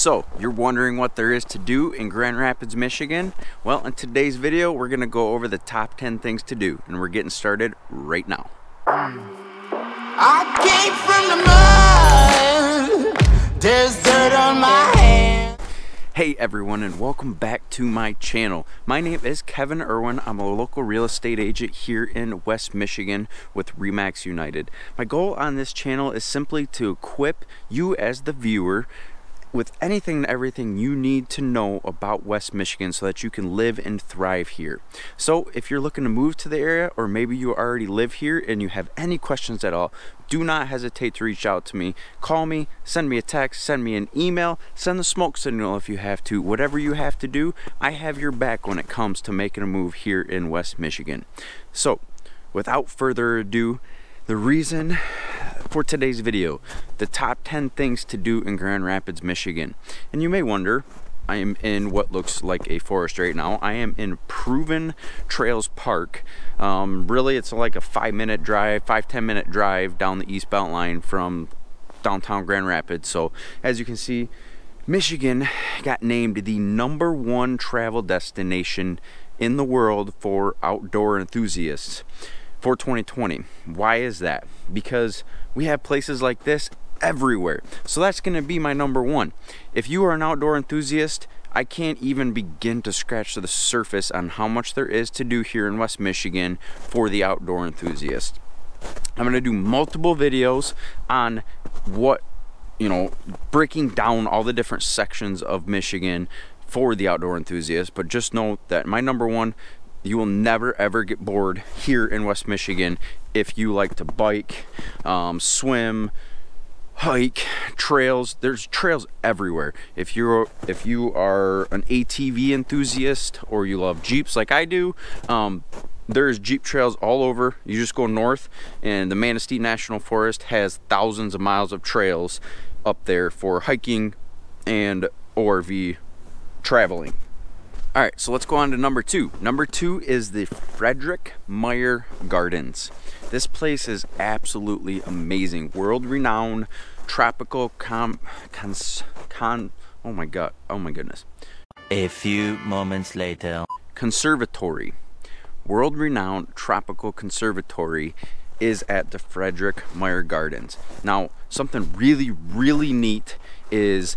So, you're wondering what there is to do in Grand Rapids, Michigan? Well, in today's video, we're gonna go over the top 10 things to do, and we're getting started right now. I came from the mud, there's dirt on my hands. Hey everyone, and welcome back to my channel. My name is Kevin Irwin. I'm a local real estate agent here in West Michigan with RE/MAX United. My goal on this channel is simply to equip you as the viewer with anything and everything you need to know about West Michigan so that you can live and thrive here. So if you're looking to move to the area, or maybe you already live here and you have any questions at all, do not hesitate to reach out to me. Call me, send me a text, send me an email, send the smoke signal if you have to. Whatever you have to do, I have your back when it comes to making a move here in West Michigan. So without further ado, the reason for today's video, the top 10 things to do in Grand Rapids, Michigan. And you may wonder, I am in what looks like a forest right now. I am in Proven Trails Park. Really, it's like a 5-10 minute drive down the eastbound line from downtown Grand Rapids. So as you can see, Michigan got named the #1 travel destination in the world for outdoor enthusiasts for 2020. Why is that? Because we have places like this everywhere. So that's going to be my #1. If you are an outdoor enthusiast, I can't even begin to scratch the surface on how much there is to do here in West Michigan for the outdoor enthusiast. I'm going to do multiple videos on what, breaking down all the different sections of Michigan for the outdoor enthusiast, but just know that my #1, you will never ever get bored here in West Michigan if you like to bike, swim, hike, trails. There's trails everywhere. If you are an ATV enthusiast or you love Jeeps like I do, there's Jeep trails all over. You just go north and the Manistee National Forest has thousands of miles of trails up there for hiking and ORV traveling. All right, so let's go on to #2. #2 is the Frederik Meijer Gardens. This place is absolutely amazing. World-renowned tropical oh my goodness. A few moments later. Conservatory. World-renowned tropical conservatory is at the Frederik Meijer Gardens. Now, something really neat is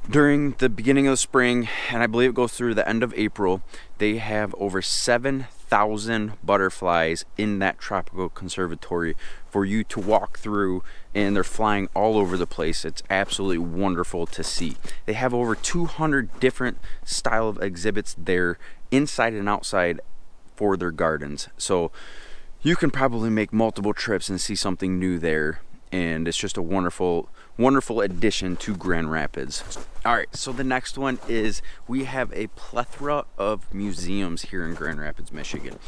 during the beginning of the spring, and I believe it goes through the end of April, they have over 7,000 butterflies in that tropical conservatory for you to walk through, and they're flying all over the place. It's absolutely wonderful to see. They have over 200 different style of exhibits there, inside and outside, for their gardens. So you can probably make multiple trips and see something new there, and it's just a wonderful addition to Grand Rapids. All right, so the next one is we have a plethora of museums here in Grand Rapids, Michigan.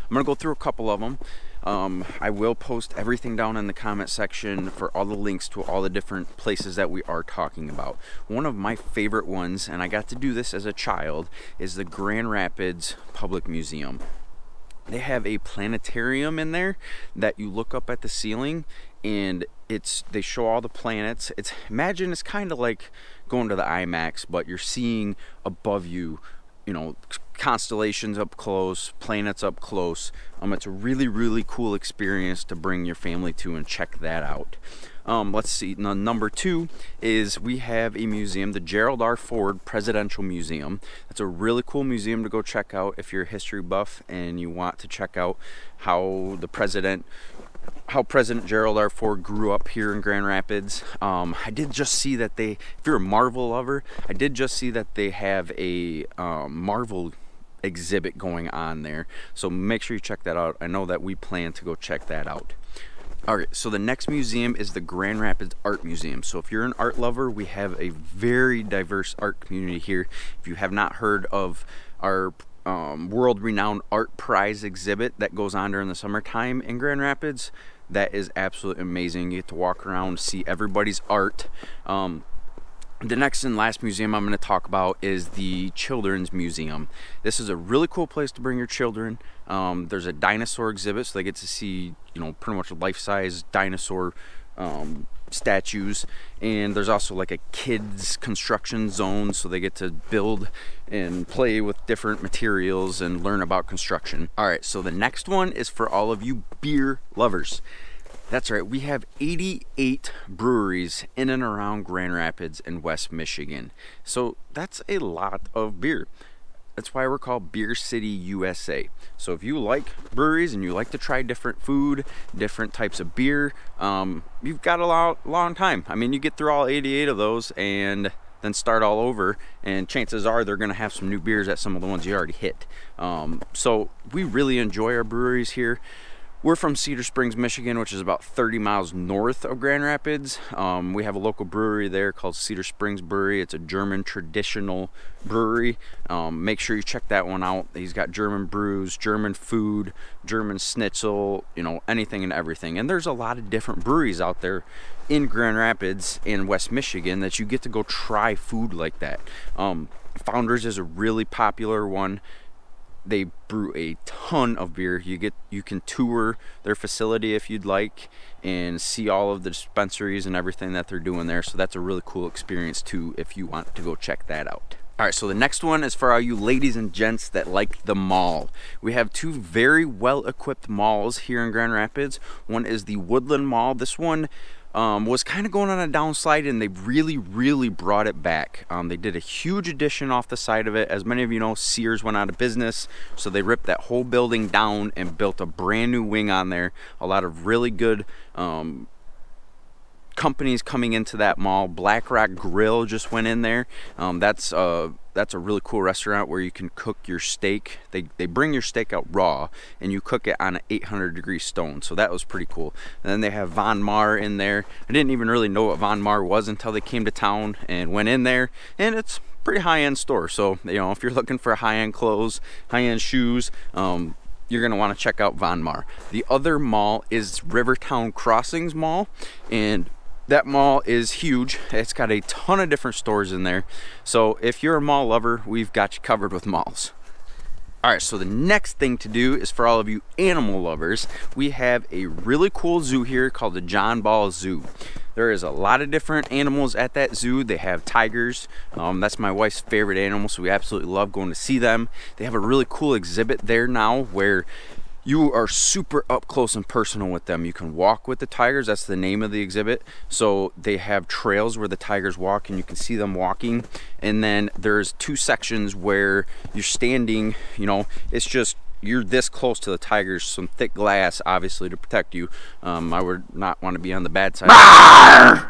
I'm gonna go through a couple of them. I will post everything down in the comment section for all the links to all the different places that we are talking about. One of my favorite ones, and I got to do this as a child, is the Grand Rapids Public Museum. They have a planetarium in there that you look up at the ceiling, and they show all the planets. Imagine it's kind of like going to the IMAX, but you're seeing above you, constellations up close, planets up close. It's a really cool experience to bring your family to and check that out. Let's see, now, #2 is we have a museum, the Gerald R. Ford Presidential Museum. That's a really cool museum to go check out if you're a history buff and you want to check out how President Gerald R. Ford grew up here in Grand Rapids. I did just see that if you're a Marvel lover, I did just see that they have a Marvel exhibit going on there. So make sure you check that out. I know that we plan to go check that out. All right, so the next museum is the Grand Rapids Art Museum. So if you're an art lover, we have a very diverse art community here. If you have not heard of our world-renowned art prize exhibit that goes on during the summertime in Grand Rapids, that is absolutely amazing. You get to walk around, see everybody's art. The next and last museum I'm going to talk about is the Children's Museum. This is a really cool place to bring your children. There's a dinosaur exhibit, so they get to see, pretty much life-size dinosaur statues, and there's also like a kids construction zone, so they get to build and play with different materials and learn about construction. All right, so the next one is for all of you beer lovers. That's right, we have 88 breweries in and around Grand Rapids and West Michigan. So that's a lot of beer. That's why we're called Beer City, USA. So if you like breweries and you like to try different food, different types of beer, you've got a long time. I mean, you get through all 88 of those and then start all over, and chances are they're gonna have some new beers at some of the ones you already hit. So we really enjoy our breweries here. We're from Cedar Springs, Michigan, which is about 30 miles north of Grand Rapids. We have a local brewery there called Cedar Springs Brewery. It's a German traditional brewery. Make sure you check that one out. He's got German brews, German food, German schnitzel, you know, anything and everything. And there's a lot of different breweries out there in Grand Rapids in West Michigan that you get to go try food like that. Founders is a really popular one. They brew a ton of beer. You can tour their facility if you'd like and see all of the dispensaries and everything that they're doing there. So that's a really cool experience too if you want to go check that out. All right, so the next one is for all you ladies and gents that like the mall. We have two very well-equipped malls here in Grand Rapids. One is the Woodland Mall. This one was kind of going on a downslide, and they really brought it back. They did a huge addition off the side of it. As many of you know, Sears went out of business, so they ripped that whole building down and built a brand new wing on there. A lot of really good companies coming into that mall. Black Rock Grill just went in there. That's a really cool restaurant where you can cook your steak. They bring your steak out raw and you cook it on an 800-degree stone. So that was pretty cool. And then they have Von Mar in there. I didn't even really know what Von Mar was until they came to town and went in there, and it's pretty high-end store. So, you know, if you're looking for high-end clothes, high-end shoes, you're gonna want to check out Von Mar. The other mall is Rivertown Crossings Mall, and that mall is huge. It's got a ton of different stores in there. So if you're a mall lover, we've got you covered with malls. All right, so the next thing to do is for all of you animal lovers, we have a really cool zoo here called the John Ball Zoo. There is a lot of different animals at that zoo. They have tigers. That's my wife's favorite animal, so we absolutely love going to see them. They have a really cool exhibit there now where you are super up close and personal with them. You can walk with the tigers. That's the name of the exhibit. So they have trails where the tigers walk and you can see them walking. And then there's two sections where you're standing, you know, it's just, you're this close to the tigers, some thick glass obviously to protect you. I would not want to be on the bad side.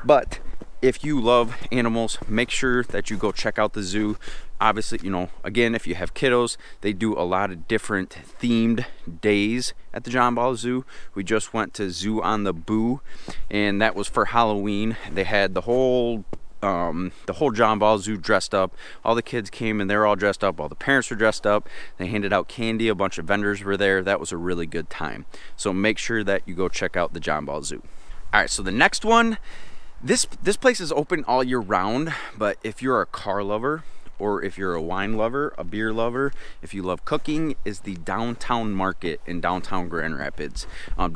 But if you love animals, make sure that you go check out the zoo. Obviously, you know, again, if you have kiddos, they do a lot of different themed days at the John Ball Zoo. We just went to Zoo on the Boo, and that was for Halloween. They had the whole John Ball Zoo dressed up. All the kids came and they're all dressed up. All the parents were dressed up. They handed out candy. A bunch of vendors were there. That was a really good time. So make sure that you go check out the John Ball Zoo. All right, so the next one, this place is open all year round, but if you're a car lover, or if you're a wine lover, a beer lover, if you love cooking, is the Downtown Market in downtown Grand Rapids.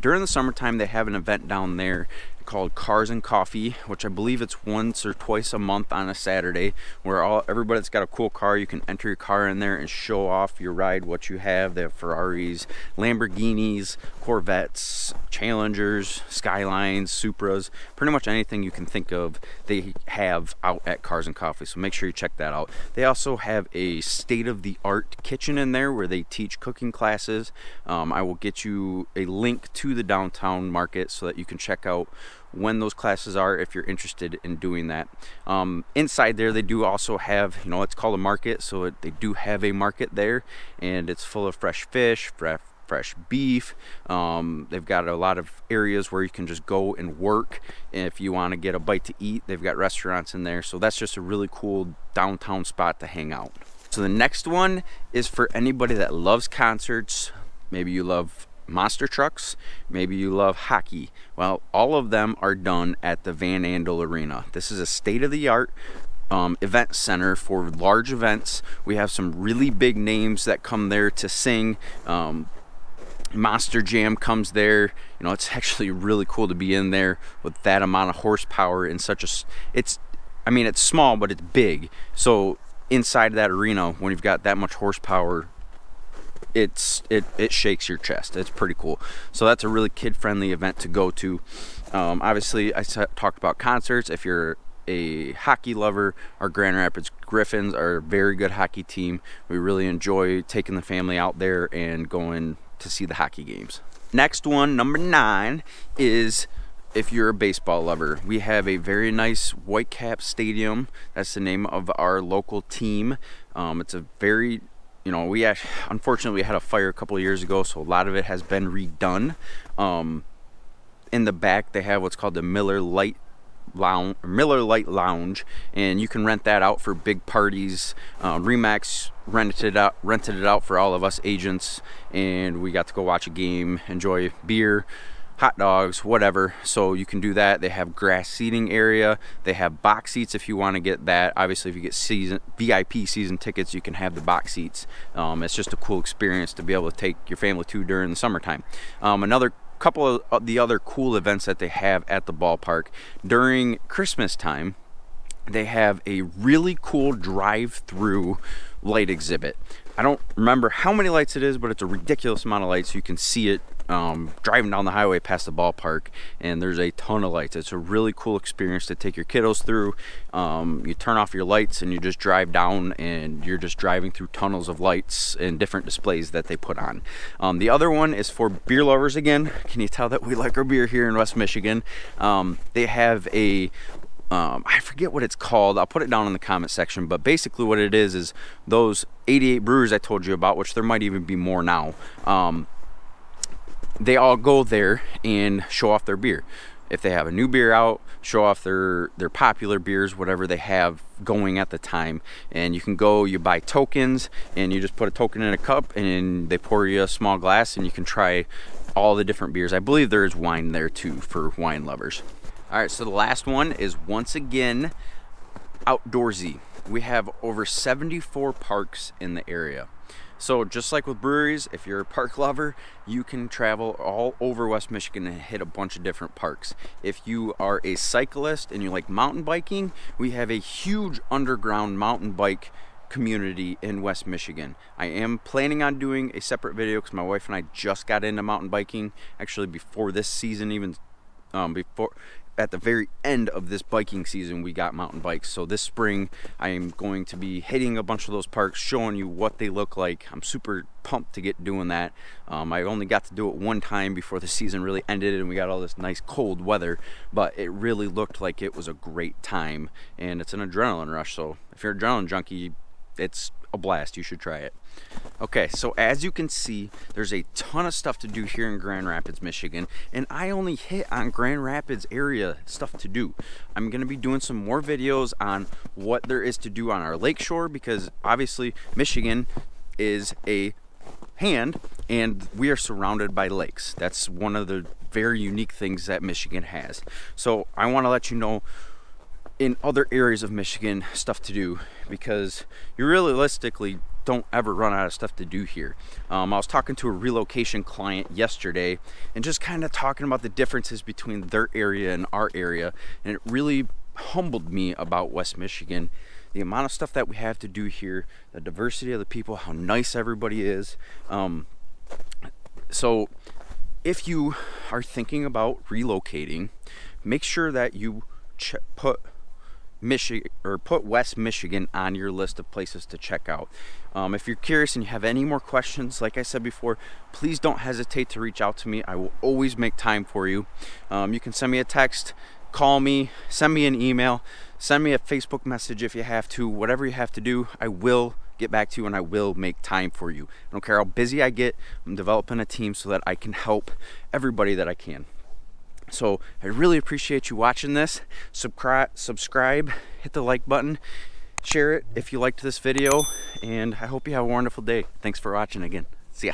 During the summertime, they have an event down there called Cars and Coffee, which I believe it's once or twice a month on a Saturday, where everybody that's got a cool car, you can enter your car in there and show off your ride, what you have. They have Ferraris, Lamborghinis, Corvettes, Challengers, Skylines, Supras, pretty much anything you can think of they have out at Cars and Coffee, so make sure you check that out. They also have a state-of-the-art kitchen in there where they teach cooking classes. I will get you a link to the Downtown Market so that you can check out when those classes are if you're interested in doing that. Inside there, they do also have, you know, it's called a market, so they do have a market there, and it's full of fresh fish, fresh beef. They've got a lot of areas where you can just go and work. If you want to get a bite to eat, they've got restaurants in there. So that's just a really cool downtown spot to hang out. So the next one is for anybody that loves concerts. Maybe you love monster trucks, maybe you love hockey. Well, all of them are done at the Van Andel Arena. This is a state-of-the-art event center for large events. We have some really big names that come there to sing. Monster Jam comes there. You know, it's actually really cool to be in there with that amount of horsepower in such a, I mean, it's small, but it's big. So inside that arena, when you've got that much horsepower, it shakes your chest. It's pretty cool. So that's a really kid-friendly event to go to. Obviously, I talked about concerts. If you're a hockey lover, our Grand Rapids Griffins are a very good hockey team. We really enjoy taking the family out there and going to see the hockey games. Next one, number 9, is if you're a baseball lover. We have a very nice Whitecaps Stadium. That's the name of our local team. It's a very, you know, unfortunately we had a fire a couple of years ago, so a lot of it has been redone. In the back they have what's called the Miller Lite Lounge, and you can rent that out for big parties. Remax rented it out for all of us agents, and we got to go watch a game, enjoy beer, hot dogs, whatever. So you can do that. They have grass seating area. They have box seats if you want to get that. Obviously, if you get VIP season tickets, you can have the box seats. It's just a cool experience to be able to take your family to during the summertime. Another couple of the other cool events that they have at the ballpark during Christmas time, they have a really cool drive-through light exhibit. I don't remember how many lights it is, but it's a ridiculous amount of lights. You can see it driving down the highway past the ballpark, and there's a ton of lights. It's a really cool experience to take your kiddos through. You turn off your lights and you just drive down, and you're just driving through tunnels of lights and different displays that they put on. The other one is for beer lovers again. Can you tell that we like our beer here in West Michigan? They have a I forget what it's called. I'll put it down in the comment section, but basically what it is those 88 breweries I told you about, which there might even be more now. They all go there and show off their beer. If they have a new beer out, show off their popular beers, whatever they have going at the time. And you can go, you buy tokens, and you just put a token in a cup, and they pour you a small glass, and you can try all the different beers. I believe there is wine there too for wine lovers. All right, so the last one is once again outdoorsy. We have over 74 parks in the area. So just like with breweries, if you're a park lover, you can travel all over West Michigan and hit a bunch of different parks. If you are a cyclist and you like mountain biking, we have a huge underground mountain bike community in West Michigan. I am planning on doing a separate video because my wife and I just got into mountain biking, actually before this season even, at the very end of this biking season, we got mountain bikes. So this spring I am going to be hitting a bunch of those parks, showing you what they look like. I'm super pumped to get doing that. I only got to do it one time before the season really ended and we got all this nice cold weather, but it really looked like it was a great time, and it's an adrenaline rush. So if you're an adrenaline junkie, it's a blast. You should try it. Okay, so as you can see, there's a ton of stuff to do here in Grand Rapids, Michigan, and I only hit on Grand Rapids area stuff to do. I'm going to be doing some more videos on what there is to do on our lakeshore, because obviously Michigan is a hand and we are surrounded by lakes. That's one of the very unique things that Michigan has. So I want to let you know in other areas of Michigan stuff to do, because you realistically don't ever run out of stuff to do here. I was talking to a relocation client yesterday and just kind of talking about the differences between their area and our area, and it really humbled me about West Michigan. The amount of stuff that we have to do here, the diversity of the people, how nice everybody is. So if you are thinking about relocating, make sure that you put West Michigan on your list of places to check out. If you're curious and you have any more questions, like I said before, please don't hesitate to reach out to me. I will always make time for you. You can send me a text, call me, send me an email, send me a Facebook message if you have to. Whatever you have to do, I will get back to you and I will make time for you. I don't care how busy I get. I'm developing a team so that I can help everybody that I can. So I really appreciate you watching this. Subscribe, hit the like button, share it if you liked this video, and I hope you have a wonderful day. Thanks for watching again. See ya.